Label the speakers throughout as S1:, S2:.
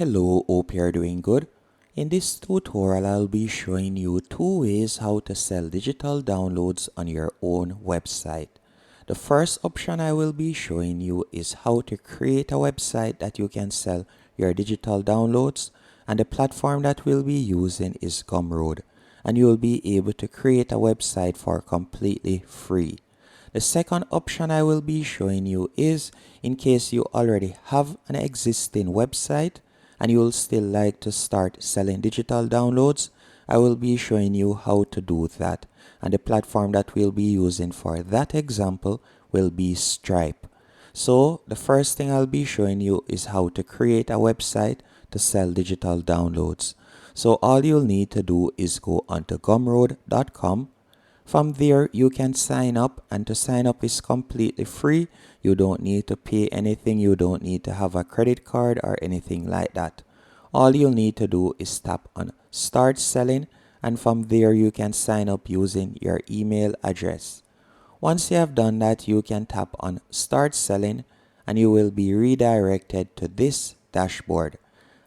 S1: Hello, hope you're doing good. In this tutorial, I'll be showing you two ways how to sell digital downloads on your own website. The first option I will be showing you is how to create a website that you can sell your digital downloads, and the platform that we'll be using is Gumroad, and you will be able to create a website for completely free. The second option I will be showing you is in case you already have an existing website and you will still like to start selling digital downloads, I will be showing you how to do that. And the platform that we'll be using for that example will be Stripe. So the first thing I'll be showing you is how to create a website to sell digital downloads. So all you'll need to do is go onto gumroad.com. From there, you can sign up, and to sign up is completely free. You don't need to pay anything. You don't need to have a credit card or anything like that. All you'll need to do is tap on Start Selling, and from there, you can sign up using your email address. Once you have done that, you can tap on Start Selling, and you will be redirected to this dashboard.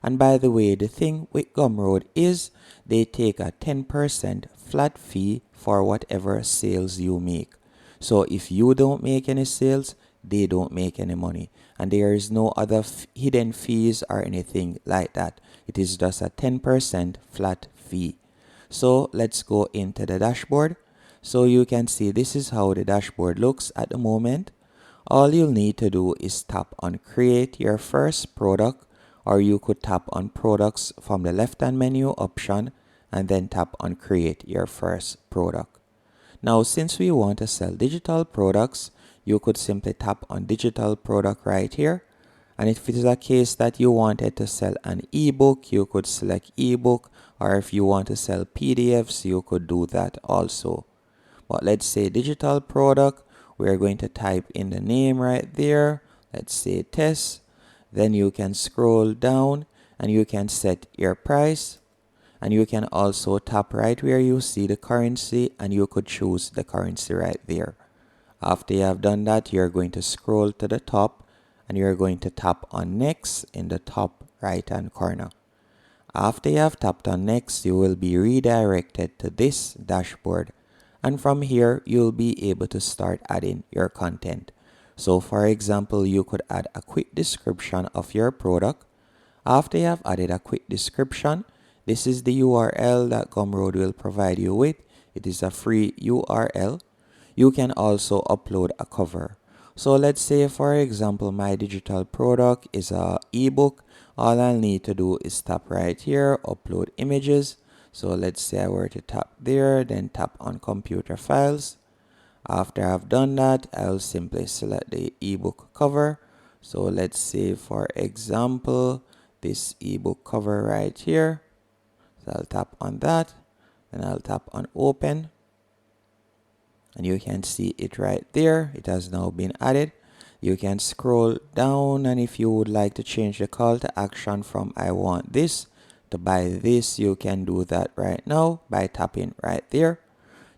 S1: And by the way, the thing with Gumroad is they take a 10% flat fee for whatever sales you make. So if you don't make any sales, they don't make any money. And there is no other hidden fees or anything like that. It is just a 10% flat fee. So let's go into the dashboard. So you can see this is how the dashboard looks at the moment. All you'll need to do is tap on Create Your First Product, or you could tap on Products from the left-hand menu option and then tap on Create Your First Product. Now, since we want to sell digital products, you could simply tap on Digital Product right here. And if it is a case that you wanted to sell an ebook, you could select ebook, or if you want to sell PDFs, you could do that also. But let's say digital product, we're going to type in the name right there. Let's say test. Then you can scroll down and you can set your price, and you can also tap right where you see the currency and you could choose the currency right there. After you have done that, you're going to scroll to the top and you're going to tap on next in the top right hand corner. After you have tapped on next, you will be redirected to this dashboard, and from here you'll be able to start adding your content. So for example, you could add a quick description of your product. After you have added a quick description, this is the URL that Gumroad will provide you with. It is a free URL. You can also upload a cover. So let's say, for example, my digital product is a ebook. All I'll need to do is tap right here, upload images. So let's say I were to tap there, then tap on computer files. After I've done that, I'll simply select the ebook cover. So let's say, for example, this ebook cover right here. So I'll tap on that, and I'll tap on open. And you can see it right there. It has now been added. You can scroll down, and if you would like to change the call to action from I want this to buy this, you can do that right now by tapping right there.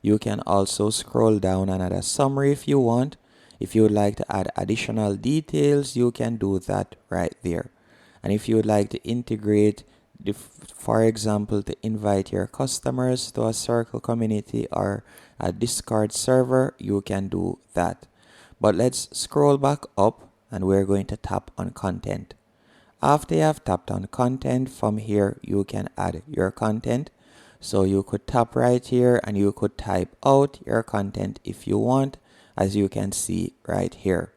S1: You can also scroll down and add a summary if you want. If you would like to add additional details, you can do that right there. And if you would like to integrate, for example, to invite your customers to a circle community or a Discord server, you can do that. But let's scroll back up and we're going to tap on content. After you have tapped on content, from here you can add your content. So you could tap right here and you could type out your content if you want, as you can see right here.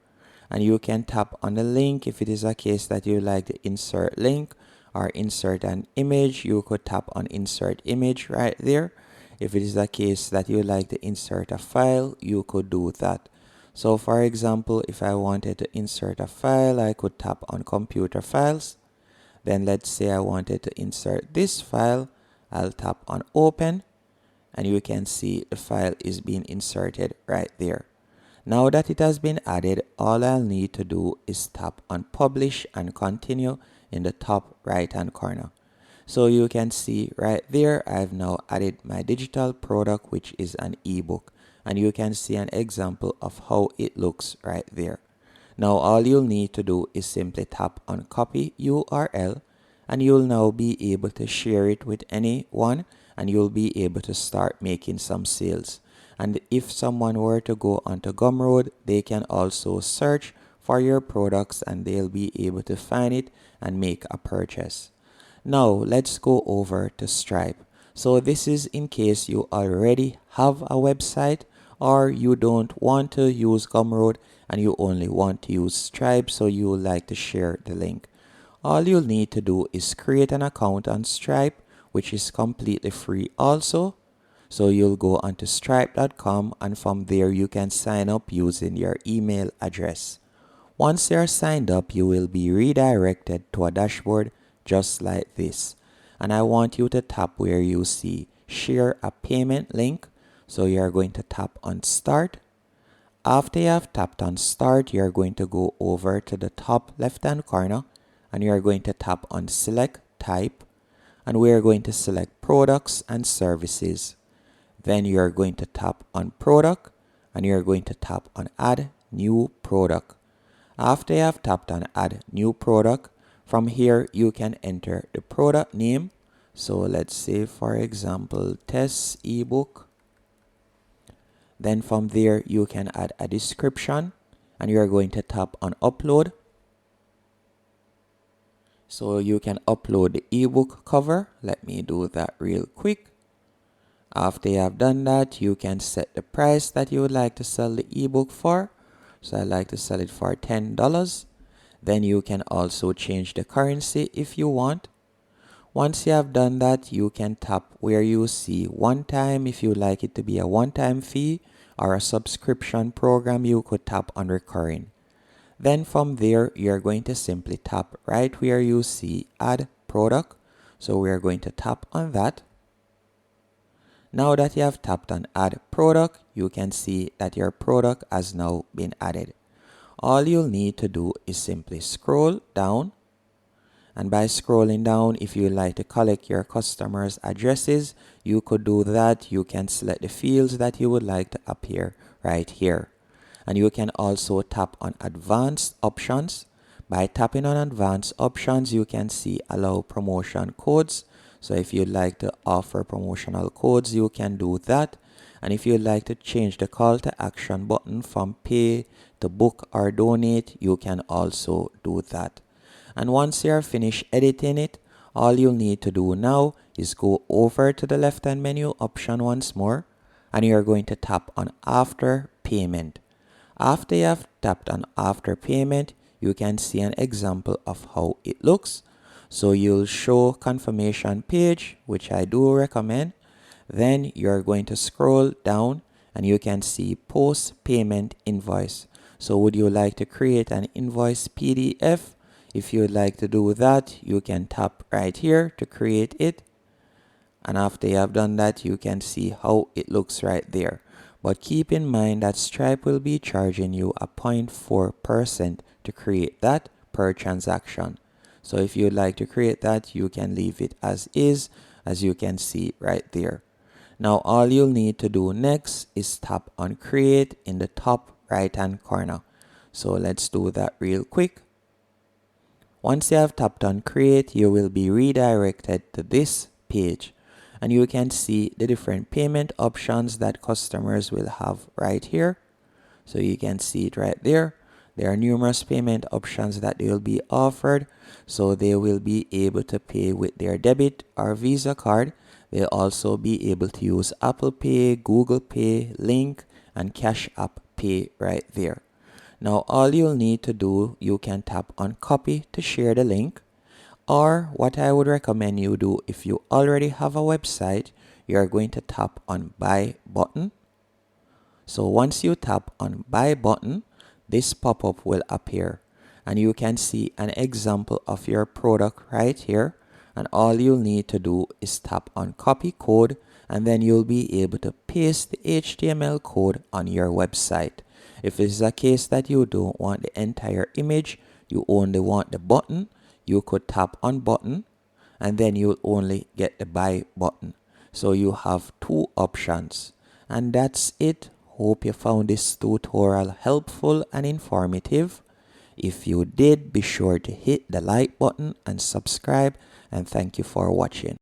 S1: And you can tap on the link if it is a case that you like to insert link or insert an image. You could tap on insert image right there. If it is a case that you like to insert a file, you could do that. So for example, if I wanted to insert a file, I could tap on computer files. Then let's say I wanted to insert this file. I'll tap on open, and you can see the file is being inserted right there. Now that it has been added, all I'll need to do is tap on publish and continue in the top right hand corner. So you can see right there, I've now added my digital product, which is an ebook, and you can see an example of how it looks right there. Now all you'll need to do is simply tap on copy URL, and you'll now be able to share it with anyone, and you'll be able to start making some sales. And if someone were to go onto Gumroad, they can also search for your products and they'll be able to find it and make a purchase. Now let's go over to Stripe. So this is in case you already have a website or you don't want to use Gumroad and you only want to use Stripe, so you would like to share the link. All you'll need to do is create an account on Stripe, which is completely free also. So you'll go onto stripe.com and from there you can sign up using your email address. Once you're signed up, you will be redirected to a dashboard just like this. And I want you to tap where you see share a payment link. So you're going to tap on start. After you have tapped on start, you're going to go over to the top left hand corner and you're going to tap on select type, and we're going to select products and services. Then you're going to tap on product and you're going to tap on add new product. After you have tapped on add new product, from here you can enter the product name. So let's say for example test ebook. Then from there you can add a description and you're going to tap on upload. So you can upload the ebook cover. Let me do that real quick. After you have done that, you can set the price that you would like to sell the ebook for. So I like to sell it for $10. Then you can also change the currency if you want. Once you have done that, you can tap where you see one time. If you like it to be a one-time fee or a subscription program, you could tap on recurring. Then from there, you're going to simply tap right where you see add product. So we're going to tap on that. Now that you have tapped on add product, you can see that your product has now been added. All you'll need to do is simply scroll down. And by scrolling down, if you like to collect your customers' addresses, you could do that. You can select the fields that you would like to appear right here. And you can also tap on advanced options. By tapping on advanced options, you can see allow promotion codes. So if you'd like to offer promotional codes, you can do that. And if you'd like to change the call to action button from pay to book or donate, you can also do that. And once you're finished editing it, all you'll need to do now is go over to the left hand menu option once more, and you're going to tap on after payment. After you have tapped on after payment, you can see an example of how it looks. So you'll show confirmation page, which I do recommend. Then you're going to scroll down and you can see post payment invoice. So would you like to create an invoice PDF? If you'd like to do that, you can tap right here to create it. And after you have done that, you can see how it looks right there. But keep in mind that Stripe will be charging you a 0.4% to create that per transaction. So if you'd like to create that, you can leave it as is, as you can see right there. Now all you'll need to do next is tap on create in the top right hand corner. So let's do that real quick. Once you have tapped on create, you will be redirected to this page. And you can see the different payment options that customers will have right here. So you can see it right there. There are numerous payment options that they will be offered. So they will be able to pay with their debit or Visa card. They'll also be able to use Apple Pay, Google Pay, Link, and Cash App Pay right there. Now all you'll need to do, you can tap on copy to share the link. Or what I would recommend you do, if you already have a website, you're going to tap on buy button. So once you tap on buy button, this pop-up will appear and you can see an example of your product right here. And all you'll need to do is tap on copy code and then you'll be able to paste the HTML code on your website. If it's a case that you don't want the entire image, you only want the button, you could tap on button and then you'll only get the buy button. So you have two options. And that's it. Hope you found this tutorial helpful and informative. If you did, be sure to hit the like button and subscribe, and thank you for watching.